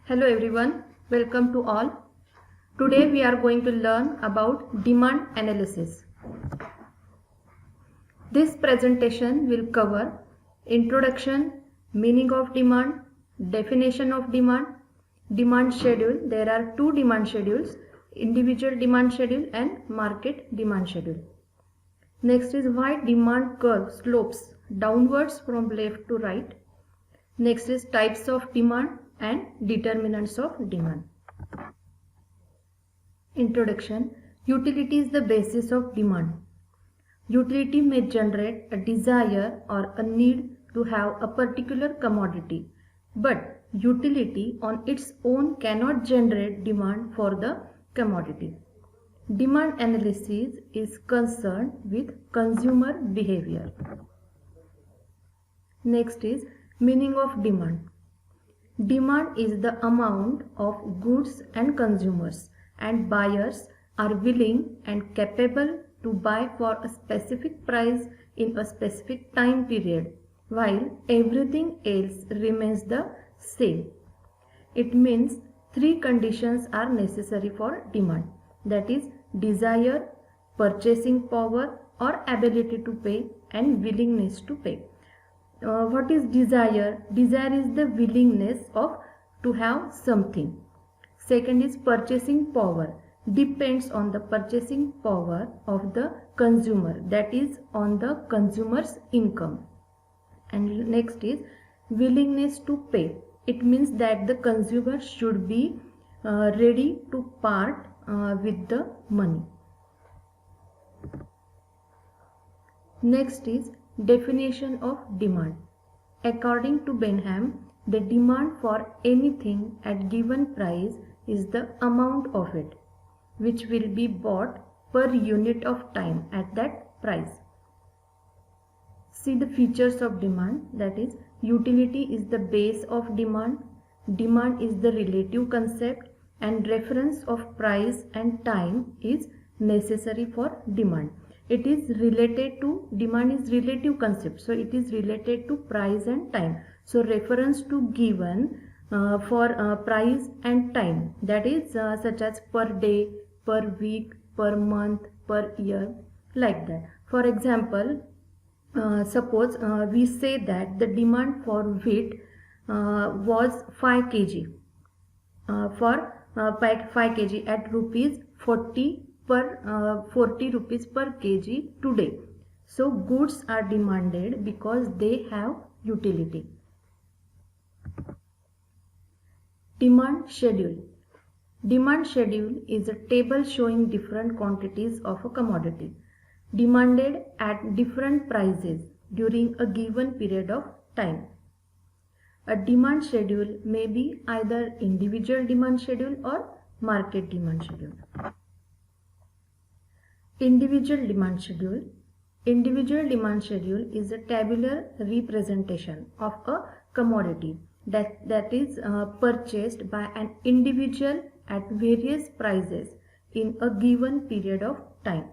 Hello everyone, welcome to all. Today we are going to learn about demand analysis. This presentation will cover introduction, meaning of demand, definition of demand, demand schedule. There are two demand schedules, individual demand schedule and market demand schedule. Next is why demand curve slopes downwards from left to right. Next is types of demand and determinants of demand. Introduction. Utility is the basis of demand. Utility may generate a desire or a need to have a particular commodity, but utility on its own cannot generate demand for the commodity. Demand analysis is concerned with consumer behavior. Next is meaning of demand. Demand is the amount of goods and consumers and buyers are willing and capable to buy for a specific price in a specific time period, while everything else remains the same. It means three conditions are necessary for demand, that is desire, purchasing power or ability to pay, and willingness to pay. What is desire? Desire is the willingness of to have something. Second is purchasing power. Depends on the purchasing power of the consumer, that is on the consumer's income. And next is willingness to pay. It means that the consumer should be ready to part with the money. Next is definition of demand. According to Benham, the demand for anything at given price is the amount of it, which will be bought per unit of time at that price. See the features of demand, that is utility is the base of demand, demand is the relative concept, and reference of price and time is necessary for demand. It is related to, demand is relative concept, so it is related to price and time. So reference to given for price and time, that is such as per day, per week, per month, per year, like that. For example, suppose we say that the demand for wheat was 5 kg for 5 kg at rupees 40 rupees per kg today. So goods are demanded because they have utility. Demand schedule. Demand schedule is a table showing different quantities of a commodity demanded at different prices during a given period of time. A demand schedule may be either individual demand schedule or market demand schedule. Individual demand schedule. Individual demand schedule is a tabular representation of a commodity that is purchased by an individual at various prices in a given period of time.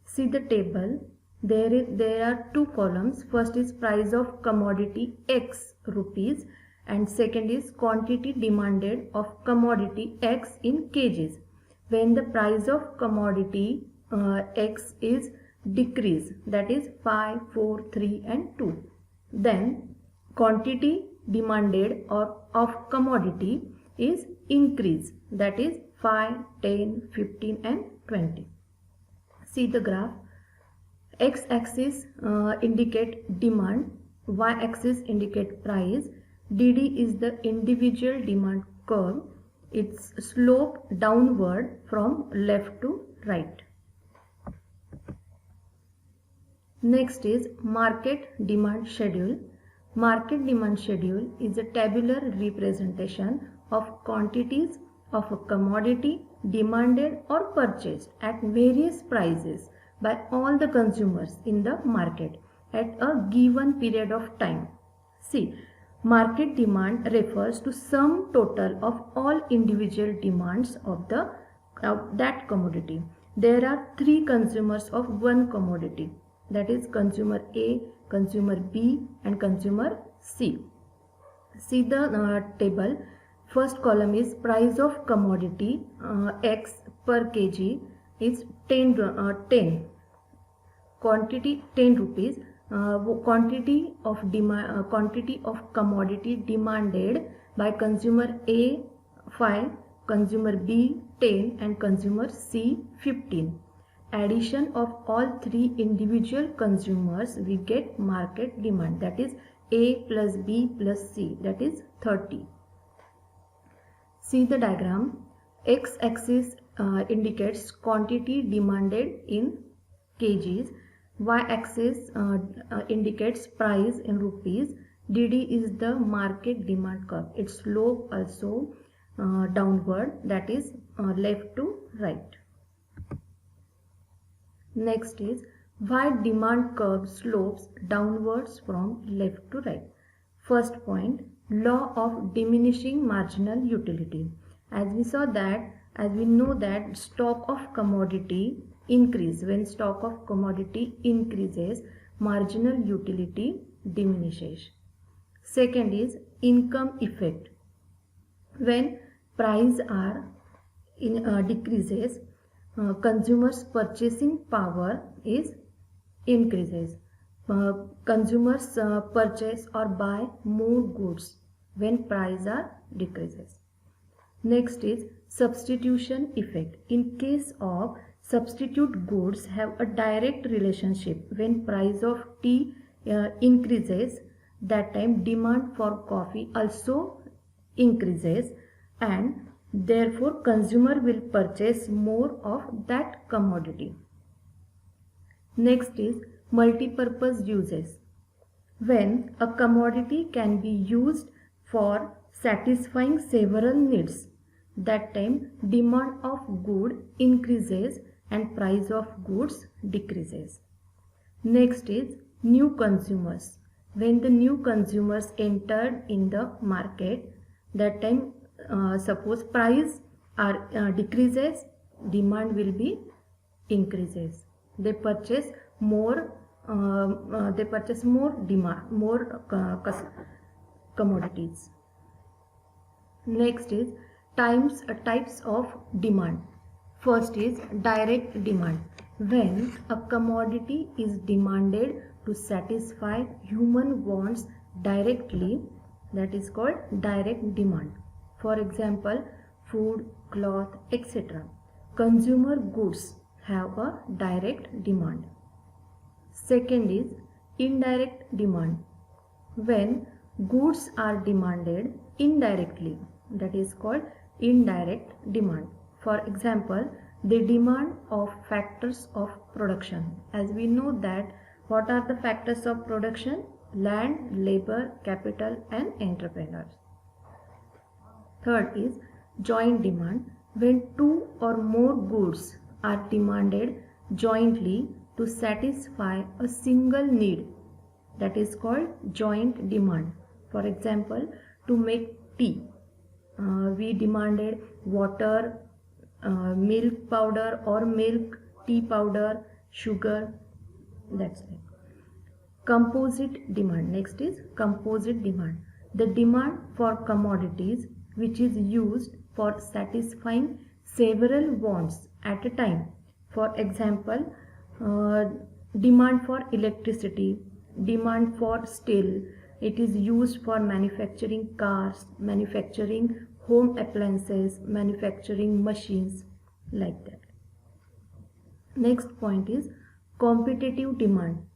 See the table. There are two columns. First is price of commodity X rupees and second is quantity demanded of commodity X in kgs. When the price of commodity X is decrease, that is 5, 4, 3 and 2, then quantity demanded or of commodity is increase, that is 5, 10, 15 and 20. See the graph. X-axis indicate demand, Y-axis indicate price. DD is the individual demand curve. Its slope downward from left to right. Next is market demand schedule. Market demand schedule is a tabular representation of quantities of a commodity demanded or purchased at various prices by all the consumers in the market at a given period of time. See, market demand refers to sum total of all individual demands of that commodity. There are three consumers of one commodity, that is consumer A, consumer B and consumer C. See the table. First column is price of commodity X per kg is 10, quantity 10 rupees. Quantity of commodity demanded by consumer A 5, consumer B 10 and consumer C 15. Addition of all three individual consumers, we get market demand, that is A plus B plus C, that is 30. See the diagram. X-axis indicates quantity demanded in kgs. Y-axis indicates price in rupees. DD is the market demand curve. Its slope also downward, that is left to right. Next is why demand curve slopes downwards from left to right. First point, law of diminishing marginal utility. As we know that stock of commodity increase. When stock of commodity increases, marginal utility diminishes. Second is income effect. When price are decreases, consumers purchasing power is increases. Consumers purchase or buy more goods when price are decreases. Next is substitution effect. In case of substitute goods have a direct relationship. When price of tea increases, that time demand for coffee also increases and therefore consumer will purchase more of that commodity. Next is multi-purpose uses. When a commodity can be used for satisfying several needs, that time demand of good increases and price of goods decreases. Next is new consumers. When the new consumers entered in the market, that time suppose price are decreases, demand will be increases. They purchase more commodities. Next is types of demand. First is direct demand. When a commodity is demanded to satisfy human wants directly, that is called direct demand. For example, food, cloth, etc. Consumer goods have a direct demand. Second is indirect demand. When goods are demanded indirectly, that is called indirect demand. For example, the demand of factors of production. As we know that what are the factors of production? Land, labor, capital and entrepreneurs. Third is joint demand. When two or more goods are demanded jointly to satisfy a single need, that is called joint demand. For example, to make tea, we demanded water, milk powder or milk, tea powder, sugar, that's it. Composite demand. Next is composite demand. The demand for commodities which is used for satisfying several wants at a time. For example, demand for electricity, demand for steel. It is used for manufacturing cars, manufacturing home appliances, manufacturing machines, like that. Next point is competitive demand.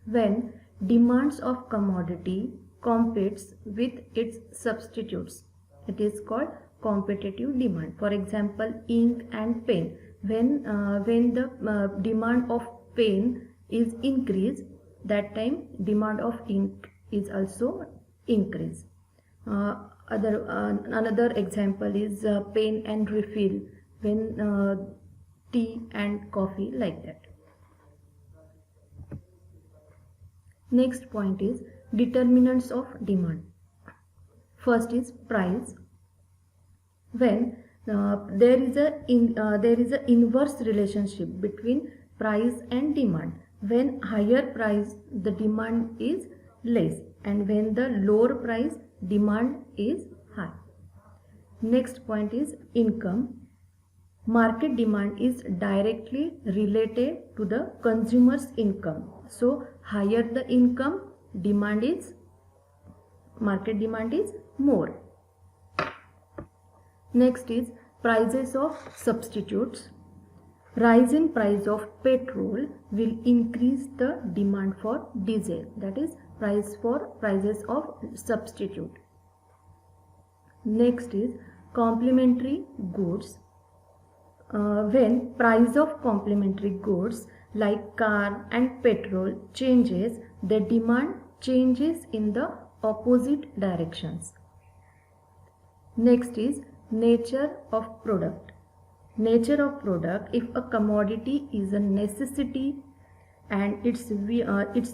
When demands of commodity competes with its substitutes, it is called competitive demand. For example, ink and pen. When the demand of pen is increased, that time demand of ink is also increased. Another example is pen and refill when tea and coffee, like that. Next point is determinants of demand. First is price. When there is a inverse relationship between price and demand. When higher price, the demand is less, and when the lower price, demand is high. Next point is income. Market demand is directly related to the consumer's income. So higher the income, market demand is more. Next is prices of substitutes. Rise in price of petrol will increase the demand for diesel. That is prices of substitute. Next is complementary goods. When price of complementary goods like car and petrol changes, the demand changes in the opposite directions. Next is nature of product. Nature of product: if a commodity is a necessity and its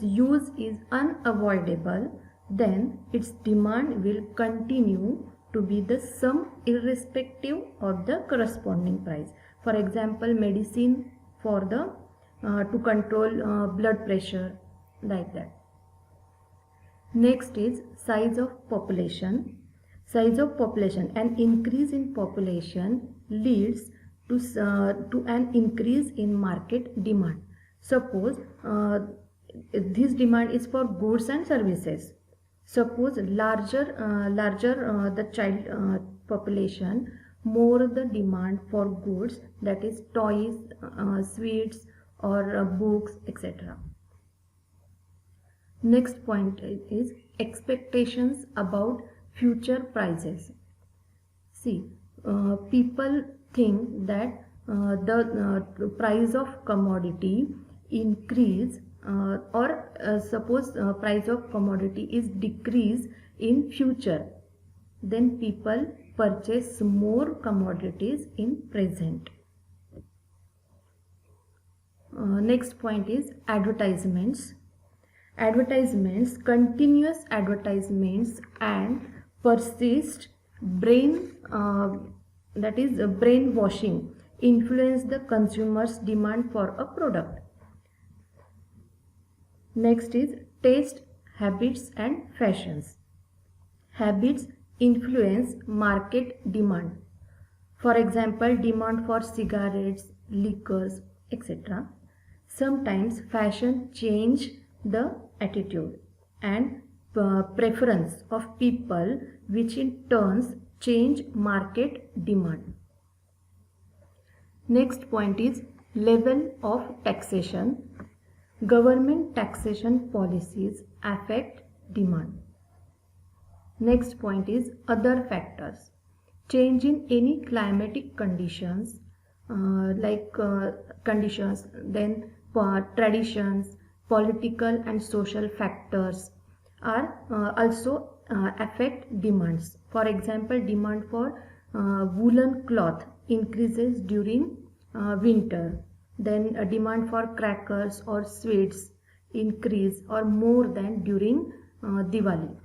use is unavoidable, then its demand will continue to be the sum irrespective of the corresponding price. For example, medicine for the to control blood pressure, like that. Next is size of population. Size of population: an increase in population leads to an increase in market demand. Suppose this demand is for goods and services. Suppose larger the child population, more the demand for goods, that is toys, sweets, or books, etc. Next point is expectations about future prices. See, people think that the price of commodity increase or suppose price of commodity is decrease in future, then people purchase more commodities in present. Next point is advertisements. Advertisements, continuous advertisements and persist brainwashing influence the consumer's demand for a product. Next is taste, habits and fashions. Habits influence market demand. For example, demand for cigarettes, liquors, etc. Sometimes fashion change the attitude and preference of people, which in turn change market demand. Next point is level of taxation. Government taxation policies affect demand. Next point is other factors. Change in any climatic conditions, then traditions, political and social factors are also affect demands. For example, demand for woolen cloth increases during winter. Then a demand for crackers or sweets increase or more than during Diwali.